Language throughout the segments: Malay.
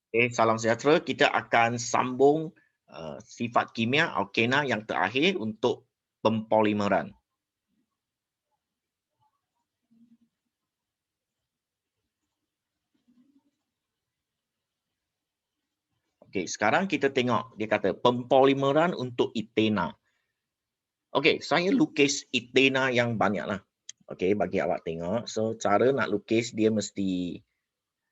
Salam sejahtera. Kita akan sambung sifat kimia alkena yang terakhir untuk pempolimeran. Okey, sekarang kita tengok dia kata pempolimeran untuk etena. Okey, saya lukis etena yang banyaklah. Okey, bagi awak tengok. So cara nak lukis dia mesti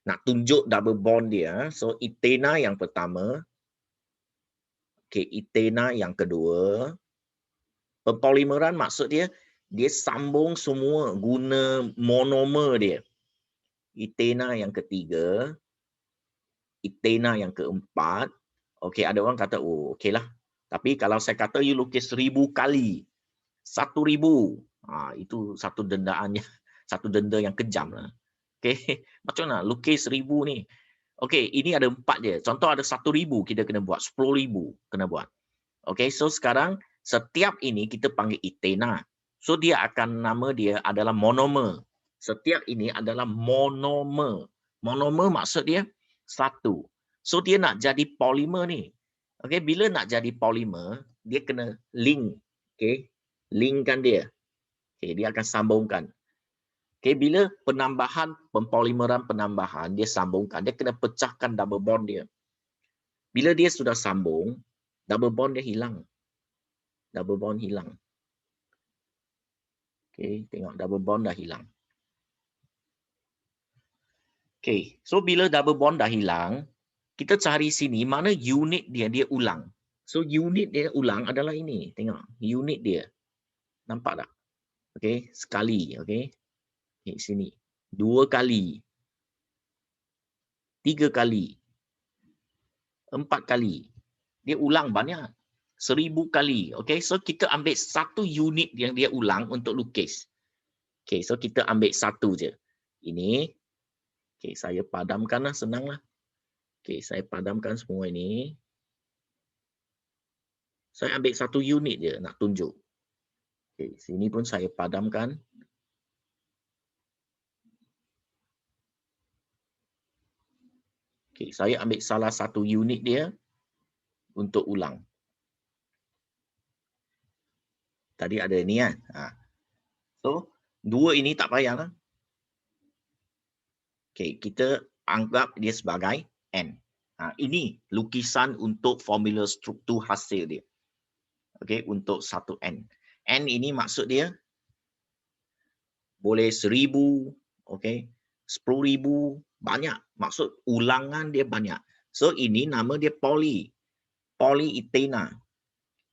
nak tunjuk double bond dia. So etena yang pertama. Okey, etena yang kedua. Pempolimeran maksud dia sambung semua guna monomer dia. Etena yang ketiga, etena yang keempat. Okey, ada orang kata, oh okeylah. Tapi kalau saya kata you lukis 1000 kali, 1000, itu satu dendaannya, satu denda yang kejam lah. Okey, macam mana lukis 1000 ni? Okey, ini ada 4 je. Contoh ada 1000 kita kena buat, 10,000 kena buat. Okey, so sekarang setiap ini kita panggil etena. So dia akan nama dia adalah monomer. Setiap ini adalah monomer. Monomer maksud dia satu. So dia nak jadi polimer ni. Okey, bila nak jadi polimer, dia kena link. Okey, linkkan dia. Okey, dia akan sambungkan. Okey, bila penambahan pempolimeran penambahan dia sambungkan, dia kena pecahkan double bond dia. Bila dia sudah sambung, double bond dia hilang. Double bond hilang. Okey, tengok double bond dah hilang. Okey, so bila double bond dah hilang, kita cari sini mana unit dia ulang. So unit dia ulang adalah ini. Tengok, unit dia. Nampak tak? Okey, sekali, okey. Okey, sini. 2 kali. 3 kali. 4 kali. Dia ulang banyak. 1000 kali. Okey, so kita ambil satu unit yang dia ulang untuk lukis. Okey, so kita ambil satu je. Ini. Okey, saya padamkanlah, senanglah. Okey, saya padamkan semua ini. Saya ambil satu unit je nak tunjuk. Okey, sini pun saya padamkan. Okey, saya ambil salah satu unit dia untuk ulang. Tadi ada ni kan. So, dua ini tak payahlah. Okey, kita anggap dia sebagai N. Ini lukisan untuk formula struktur hasil dia. Okey, untuk satu N. N ini maksud dia boleh 1000, okey, 10,000, banyak. Maksud ulangan dia banyak. So ini nama dia polyethena.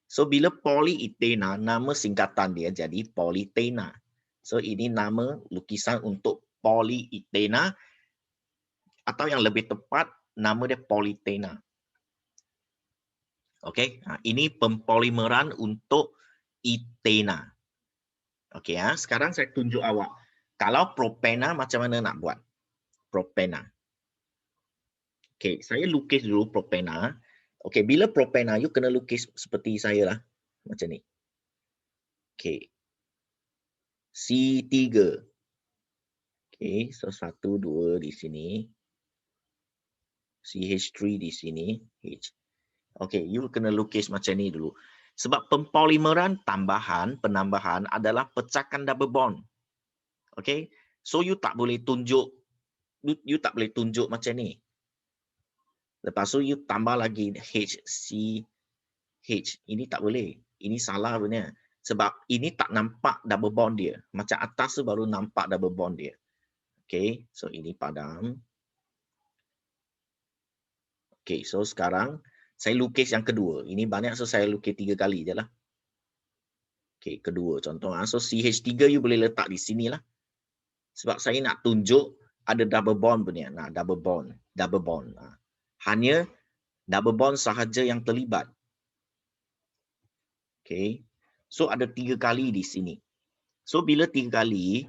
So bila polyethena, nama singkatan dia jadi polyethena. So ini nama lukisan untuk polyethena, atau yang lebih tepat nama dia polyethena. Okey, ini pempolimeran untuk ethena. Okey, sekarang saya tunjuk awak. Kalau propena macam mana nak buat? Propena. Okey, saya lukis dulu propena. Okey, bila propena you kena lukis seperti saya lah. Macam ni. Okey. C3. Okey, so 1, 2 di sini. CH3 di sini. H. Okey, you kena lukis macam ni dulu. Sebab pempolimeran penambahan adalah pecahkan double bond. Okey, so you tak boleh tunjuk macam ni. Lepas tu you tambah lagi HCH. Ini tak boleh. Ini salah punya. Sebab ini tak nampak double bond dia. Macam atas tu baru nampak double bond dia. Okey, so ini padam. Okey, so sekarang saya lukis yang kedua. Ini banyak, so saya lukis 3 kali je lah. Okey, kedua contoh. So CH3 you boleh letak di sini lah. Sebab saya nak tunjuk ada double bond punya. Double bond. Hanya double bond sahaja yang terlibat. Okey. So ada 3 kali di sini. So bila 3 kali,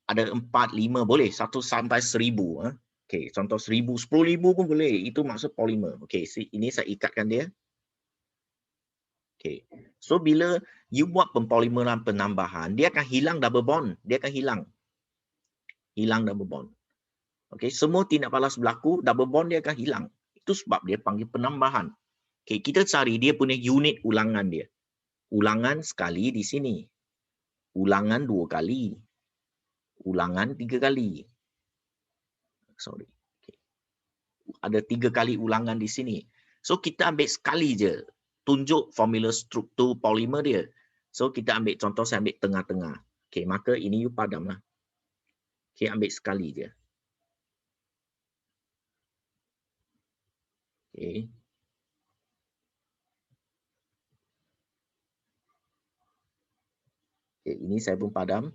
ada 4, 5, boleh 1 sampai 1000. Okey, contoh 1000, 10,000 pun boleh. Itu maksud polimer. Okey, ini saya ikatkan dia. Okey. So bila you buat pempolimeran penambahan, dia akan hilang double bond. Dia akan hilang. Hilang double bond. Okey, semua tindak balas berlaku, double bond dia akan hilang. Itu sebab dia panggil penambahan. Okay, kita cari dia punya unit ulangan dia. Ulangan sekali di sini. Ulangan 2 kali. Ulangan 3 kali. Sorry. Okay. Ada 3 kali ulangan di sini. So kita ambil sekali je. Tunjuk formula struktur polimer dia. So kita ambil contoh, saya ambil tengah-tengah. Okay, maka ini you padam lah. Okay, ambil sekali je. Okay. Okay, ini saya pun padam.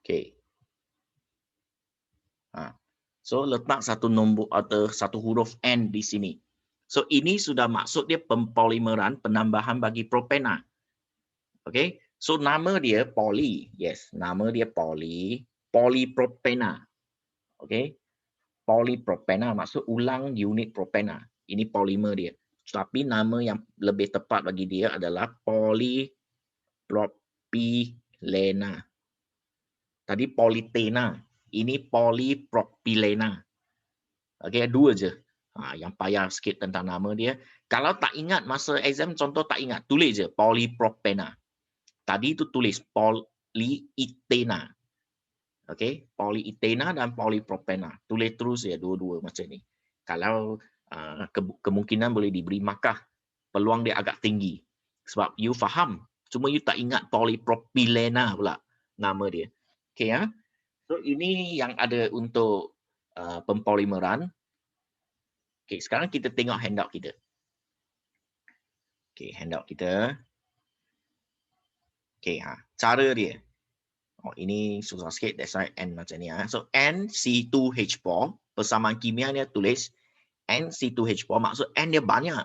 Okay. So letak satu nombor atau satu huruf N di sini. So ini sudah maksud dia pempolimeran, penambahan bagi propena. Okay. So nama dia poly. Yes, nama dia poly. Polypropena. Okay. Polypropena maksud ulang unit propena. Ini polimer dia. Tapi nama yang lebih tepat bagi dia adalah polypropylena. Tadi polytena. Ini polypropylena. Okey, dua je. Yang payah sikit tentang nama dia. Kalau tak ingat masa exam, contoh tak ingat, tulis je polypropena. Tadi tu tulis polyethena. Okey, polyethena dan polypropena. Tulis terus ya dua-dua macam ni. Kalau kemungkinan boleh diberi markah, peluang dia agak tinggi. Sebab you faham, cuma you tak ingat polypropylena pula nama dia. Okey ya. So ini yang ada untuk pempolimeran. Okay, sekarang kita tengok handout kita. Okay, handout kita. Okay, cara dia. Oh, ini susah sikit, that's why N macam ni. So, NC2H4, persamaan kimia dia tulis NC2H4, maksud N dia banyak.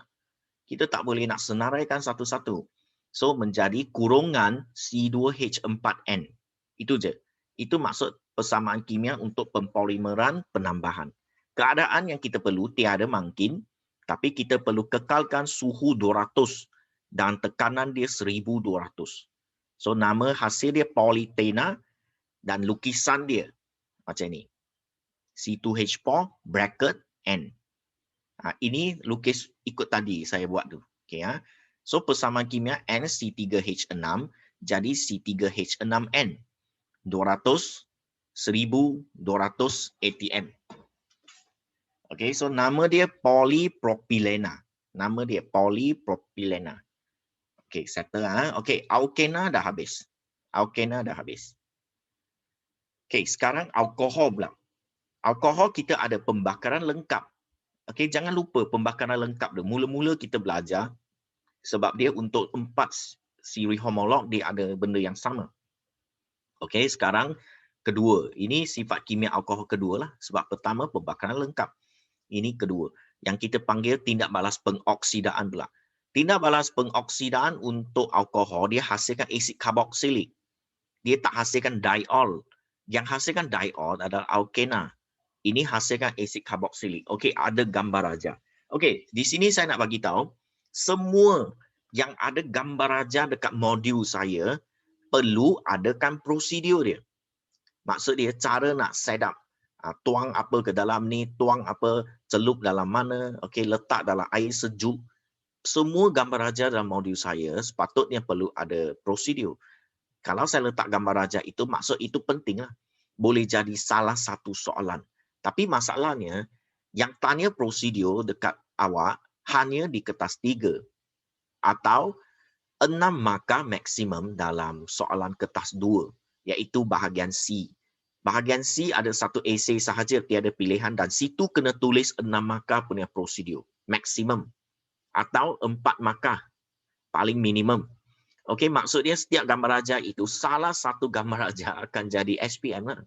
Kita tak boleh nak senaraikan satu-satu. So, menjadi kurungan C2H4N. Itu je. Itu maksud persamaan kimia untuk pempolimeran penambahan. Keadaan yang kita perlu tiada mungkin, tapi kita perlu kekalkan suhu 200 dan tekanan dia 1200. So nama hasil dia polyethena dan lukisan dia macam ni. C2H4 bracket N. Ini lukis ikut tadi saya buat tu. Okay, so persamaan kimia NC3H6 jadi C3H6N. 200 1200 ATM. Okay, so nama dia polypropylena. Nama dia polypropylena. Okay, settle. Okay, alkena dah habis. Alkena dah habis. Okay, sekarang alkohol pula. Alkohol kita ada pembakaran lengkap. Okay, jangan lupa pembakaran lengkap dia. Mula-mula kita belajar sebab dia untuk 4 siri homolog dia ada benda yang sama. Okay, sekarang kedua. Ini sifat kimia alkohol kedua lah. Sebab pertama pembakaran lengkap. Ini kedua. Yang kita panggil tindak balas pengoksidaan pula. Tindak balas pengoksidaan untuk alkohol, dia hasilkan asid karboksilik. Dia tak hasilkan diol. Yang hasilkan diol adalah alkena. Ini hasilkan asid karboksilik. Okey, ada gambar raja. Okey, di sini saya nak bagi tahu, semua yang ada gambar raja dekat modul saya, perlu adakan prosedur dia. Maksud dia, cara nak set up. Tuang apa ke dalam ni, tuang apa, celup dalam mana, okey, letak dalam air sejuk. Semua gambar raja dalam modul saya sepatutnya perlu ada prosedur. Kalau saya letak gambar raja itu, maksud itu penting lah. Boleh jadi salah satu soalan. Tapi masalahnya, yang tanya prosedur dekat awak hanya di kertas 3 atau 6 markah maksimum dalam soalan kertas 2, iaitu bahagian C. Bahagian C ada satu esei sahaja, tiada pilihan, dan situ kena tulis 6 markah punya prosedur. Maksimum. Atau 4 markah. Paling minimum. Okey, maksudnya setiap gambar raja itu, salah satu gambar raja akan jadi SPM lah.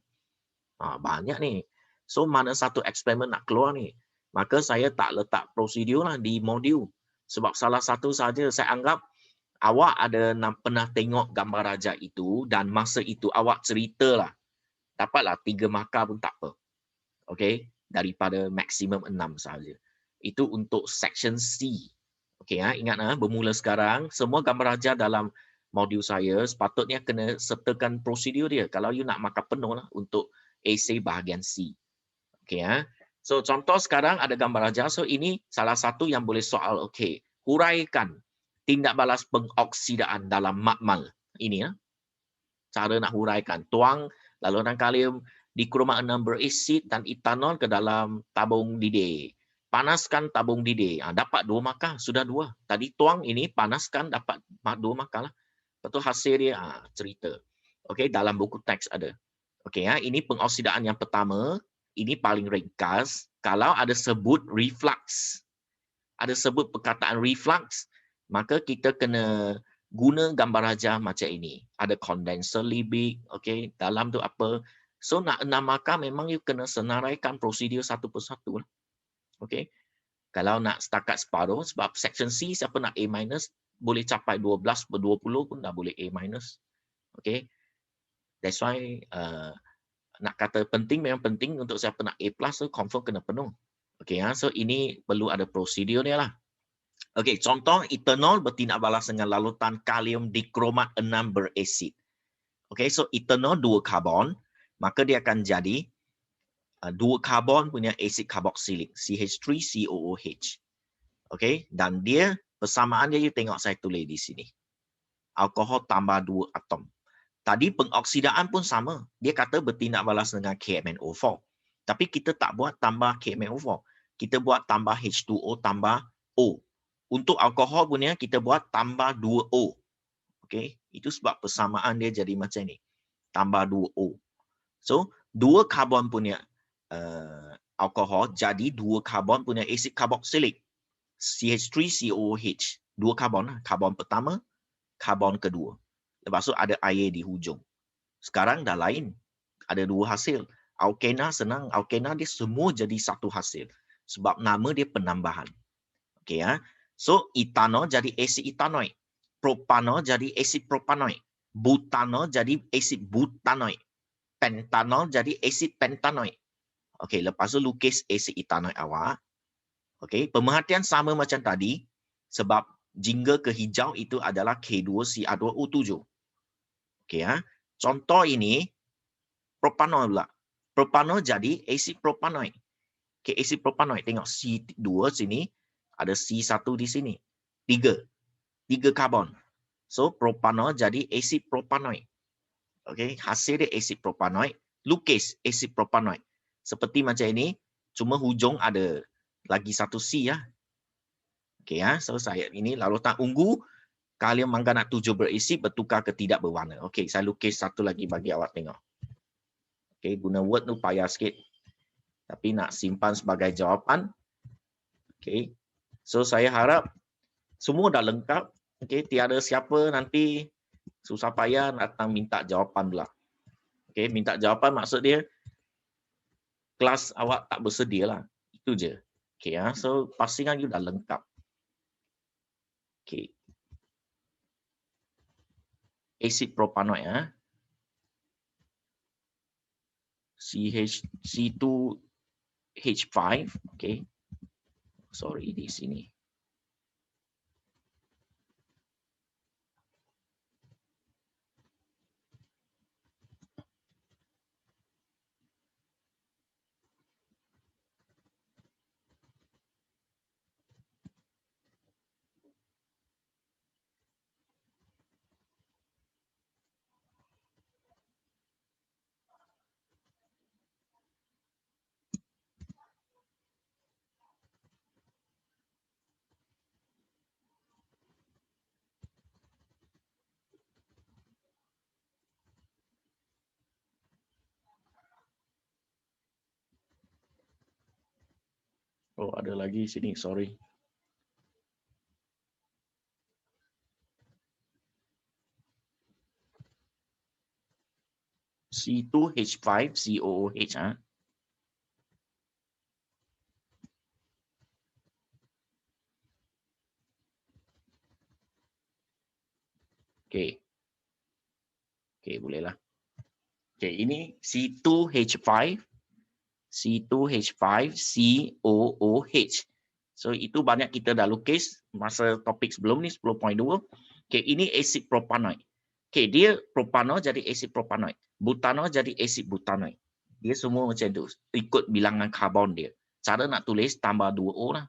Banyak ni. So, mana satu eksperimen nak keluar ni? Maka saya tak letak prosedur lah di modul. Sebab salah satu saja saya anggap awak ada pernah tengok gambar raja itu dan masa itu awak ceritalah. Dapatlah 3 markah pun tak apa. Okey, daripada maksimum 6 saja. Itu untuk section C. Okey, ingat bermula sekarang semua gambar raja dalam modul saya, sepatutnya kena sertakan prosedur dia. Kalau you nak markah penuh lah untuk essay bahagian C. Okay, ya. So contoh sekarang ada gambar ajar. So ini salah satu yang boleh soal. Okay, huraikan tindak balas pengoksidaan dalam makmal. Ini ya. Cara nak huraikan. Tuang laluan kalium dikromat 6 berasid dan etanol ke dalam tabung didih. Panaskan tabung didih. Dapat 2 markah. Sudah 2. Tadi tuang ini panaskan dapat 2 markah lah. Betul hasil dia cerita. Okay, dalam buku teks ada. Okay, ya, ini pengoksidaan yang pertama. Ini paling ringkas. Kalau ada sebut reflux, ada sebut perkataan reflux, maka kita kena guna gambar ajar macam ini. Ada condenser libik, okay, dalam tu apa. So nak 6 markah memang you kena senaraikan prosedur satu persatu. Okay. Kalau nak setakat separuh, sebab section C siapa nak A-, boleh capai 12/20 pun dah boleh A-. Okay. That's why nak kata penting memang penting untuk siapa nak A+, so confirm kena penuh. Okay, so ini perlu ada prosedur dia lah. Okay, contoh etanol bertindak balas dengan larutan kalium dikromat 6 berasid. Okay, so etanol 2 karbon, maka dia akan jadi 2 karbon punya asid karboksilik, CH3COOH. Okay, dan dia persamaan dia, you tengok saya tulis di sini. Alkohol tambah 2 atom. Tadi pengoksidaan pun sama. Dia kata bertindak balas dengan KMnO4. Tapi kita tak buat tambah KMnO4. Kita buat tambah H2O tambah O. Untuk alkohol punya kita buat tambah 2O. Okay? Itu sebab persamaan dia jadi macam ni. Tambah 2O. So, 2 karbon punya alkohol jadi 2 karbon punya asid karboksilik. CH3COOH. 2 karbon. Karbon pertama, karbon kedua. Lepas tu ada air di hujung. Sekarang dah lain. Ada 2 hasil. Alkena senang. Alkena dia semua jadi satu hasil. Sebab nama dia penambahan. Okay, ya. So, etanol jadi asid etanoik. Propanol jadi asid propanoik. Butanol jadi asid butanoik. Pentanol jadi asid pentanoik. Okay, lepas tu lukis asid etanoik awak. Okay, pemerhatian sama macam tadi. Sebab jingga ke hijau itu adalah K2CR2O7. Okay, ya. Contoh ini, propanol pula. Propanol jadi asid propanoik. Okay, asid propanoik. Tengok C2 sini, ada C1 di sini. 3 karbon. So, propanol jadi asid propanoik. Okay, hasil dia asid propanoik. Lukis asid propanoik. Seperti macam ini, cuma hujung ada lagi satu C ya. Okay, ya. So, saya ini larutan ungu, kalium manganat 7 berasid bertukar ke tidak berwarna. Okey, saya lukis satu lagi bagi awak tengok. Okey, guna Word tu payah sikit. Tapi nak simpan sebagai jawapan. Okey. So saya harap semua dah lengkap. Okey, tiada siapa nanti susah payah datang minta jawapan pula. Okey, minta jawapan maksud dia kelas awak tak bersedia lah. Itu je. Okey, ya. So pastikan you dah lengkap. Okey. Asid propanoik ya. C2H5, okay. Sorry di sini. Oh, ada lagi sini, sorry. C2H5COOH, ha. Okey. Okey, bolehlah. Okey, ini C2H5COOH. So itu banyak kita dah lukis masa topik sebelum ni 10.2. Okey, ini asid propanoid. Okey, dia propanol jadi asid propanoid. Butanol jadi asid butanoid. Dia semua macam tu. Ikut bilangan karbon dia. Cara nak tulis tambah 2O lah.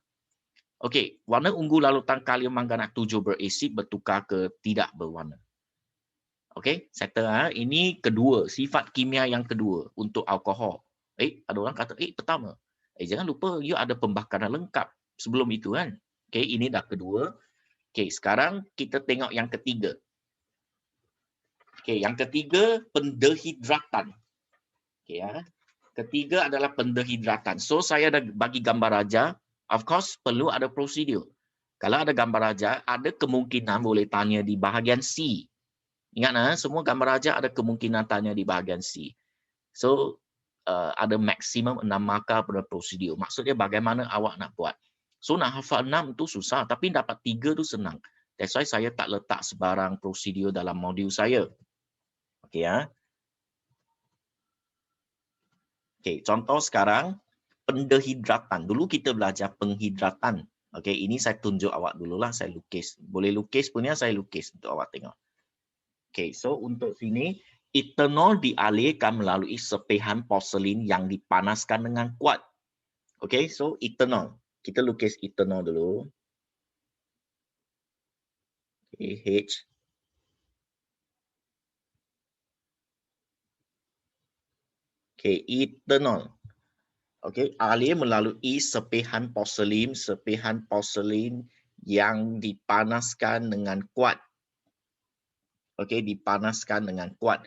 Okey, warna ungu larutan kalium manganat 7 berasid bertukar ke tidak berwarna. Okey, settle ha. Ini kedua, sifat kimia yang kedua untuk alkohol. Ada orang kata, pertama. Jangan lupa you ada pembakaran lengkap sebelum itu kan. Okey, ini dah kedua. Okey, sekarang kita tengok yang ketiga. Okey, yang ketiga pendehidratan. Okey ya. Ketiga adalah pendehidratan. So saya dah bagi gambar raja. Of course perlu ada prosedur. Kalau ada gambar raja, ada kemungkinan boleh tanya di bahagian C. Ingat semua gambar raja ada kemungkinan tanya di bahagian C. So ada maksimum 6 markah pada prosedur. Maksudnya bagaimana awak nak buat. So nak hafal 6 tu susah, tapi dapat 3 tu senang. That's why saya tak letak sebarang prosedur dalam modul saya. Okey ya. Okey, contoh sekarang pendehidratan. Dulu kita belajar penghidratan. Okey, ini saya tunjuk awak dululah, saya lukis. Boleh lukis punya saya lukis untuk awak tengok. Okey, so untuk sini etanol dialirkan melalui sepihan porselin yang dipanaskan dengan kuat. Okey, so etanol. Kita lukis etanol dulu. Okay, H. Okey, etanol. Okey, alir melalui sepihan porselin yang dipanaskan dengan kuat. Okey, dipanaskan dengan kuat.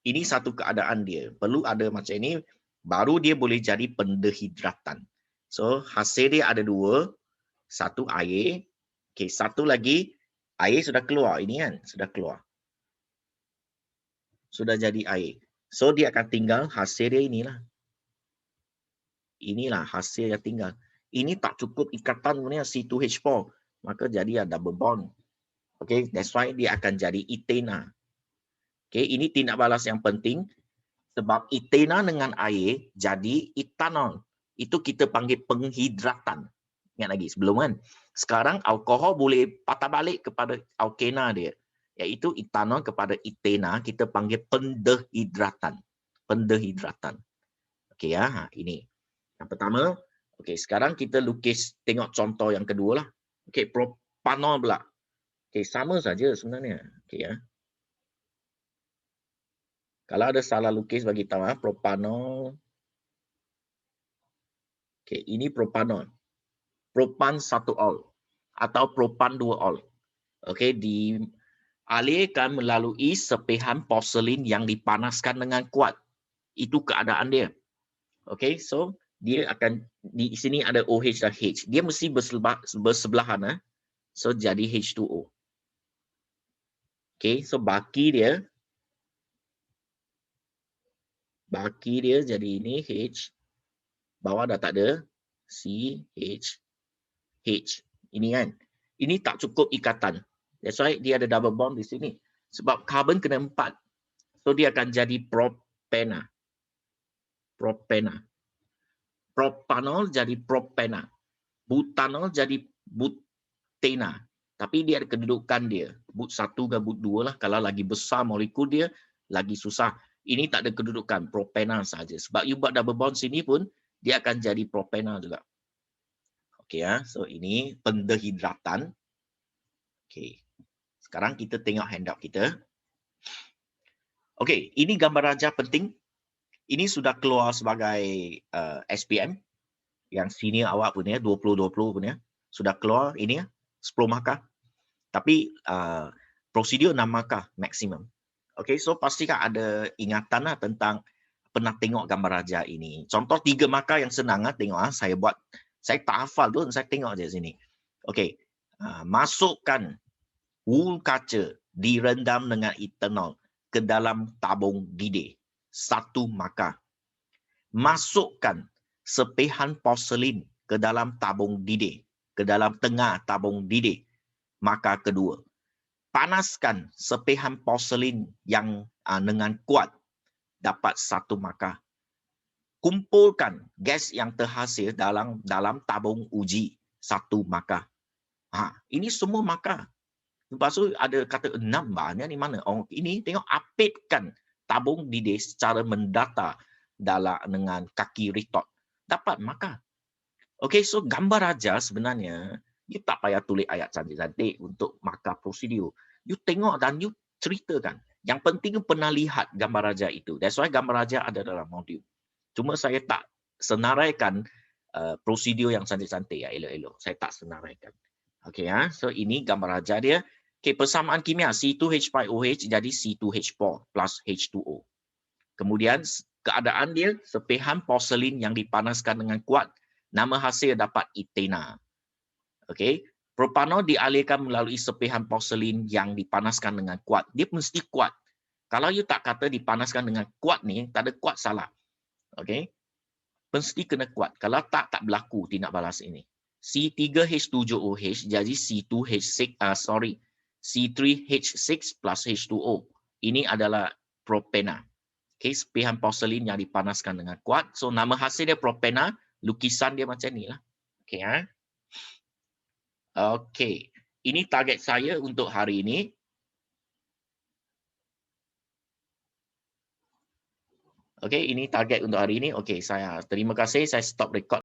Ini satu keadaan dia. Perlu ada macam ini, baru dia boleh jadi pendehidratan. So, hasil dia ada dua. Satu air. Okey, satu lagi, air sudah keluar. Ini kan, sudah keluar. Sudah jadi air. So, dia akan tinggal hasil dia inilah. Inilah hasil yang tinggal. Ini tak cukup ikatan punya C2H4. Maka jadi double bond. Okay, that's why dia akan jadi etana. Okay, ini tindak balas yang penting. Sebab etana dengan air jadi etanol. Itu kita panggil penghidratan. Ingat lagi sebelum kan. Sekarang alkohol boleh patah balik kepada alkena dia. Iaitu etanol kepada etana kita panggil pendehidratan. Pendehidratan. Okey ya, ini. Yang pertama, okey, sekarang kita lukis tengok contoh yang kedua lah. Okey, propanol pula. Okey, sama saja sebenarnya. Okey ya. Kalau ada salah lukis bagi tahu propanol. Okey, ini propanol. Propan 1 ol atau propan 2 ol. Okey, dialirkan melalui sepihan porselin yang dipanaskan dengan kuat. Itu keadaan dia. Okey, so dia akan di sini ada OH dan H. Dia mesti bersebelahan. So jadi H2O. Okey, so baki dia jadi ini H. Bawah dah tak ada. C, H, H. Ini kan. Ini tak cukup ikatan. That's why dia ada double bond di sini. Sebab karbon kena 4. So dia akan jadi propena. Propena. Propanol jadi propena. Butanol jadi butena. Tapi dia ada kedudukan dia. But 1 ke but 2 lah. Kalau lagi besar molekul dia, lagi susah. Ini tak ada kedudukan. Propena saja. Sebab you buat double bond sini pun, dia akan jadi propena juga. Okey ya. So ini pendehidratan. Okey. Sekarang kita tengok handout kita. Okey, ini gambar raja penting. Ini sudah keluar sebagai SPM yang senior awak punya 2020 punya sudah keluar ini 10 markah. Tapi prosedur 6 markah maksimum. Okey, so pastikan ada ingatan lah tentang pernah tengok gambar raja ini. Contoh 3 markah yang senang tengok saya buat. Saya tak hafal tu, saya tengok je sini. Okey, masukkan wool kaca direndam dengan etanol ke dalam tabung didih. 1 markah. Masukkan sepihan porselin ke dalam tabung didih, ke dalam tengah tabung didih. Markah kedua. Panaskan sepihan porselin yang dengan kuat, dapat 1 markah. Kumpulkan gas yang terhasil dalam tabung uji, 1 markah. Ini semua markah. Lepas tu ada kata 6 barnya ni mana? Oh, ini tengok apitkan tabung didih secara mendata dalam dengan kaki retort. Dapat markah. Okey, so gambar raja sebenarnya you tak payah tulis ayat cantik-cantik untuk markah prosedur. You tengok dan you ceritakan. Yang penting you pernah lihat gambar raja itu. That's why gambar raja ada dalam modul. Cuma saya tak senaraikan prosedur yang cantik-cantik ya, elok-elok. Saya tak senaraikan. Okey ya. So ini gambar raja dia. Okey, persamaan kimia C2H5OH jadi C2H4 plus H2O. Kemudian keadaan dia sepihan porselin yang dipanaskan dengan kuat. Nama hasil dapat etena. Okey. Propanol dialirkan melalui sepihan porselin yang dipanaskan dengan kuat. Dia mesti kuat. Kalau you tak kata dipanaskan dengan kuat ni, tak ada kuat salah. Okey. Mesti kena kuat. Kalau tak berlaku tindak balas ini. C3H7OH jadi C3H6 plus H2O. Ini adalah propena. Okay, sepihan porselin yang dipanaskan dengan kuat. So nama hasil dia propena, lukisan dia macam ni lah. Okay, ha? Okay. Ini target saya untuk hari ini. Okay, ini target untuk hari ini. Okay, saya terima kasih. Saya stop record.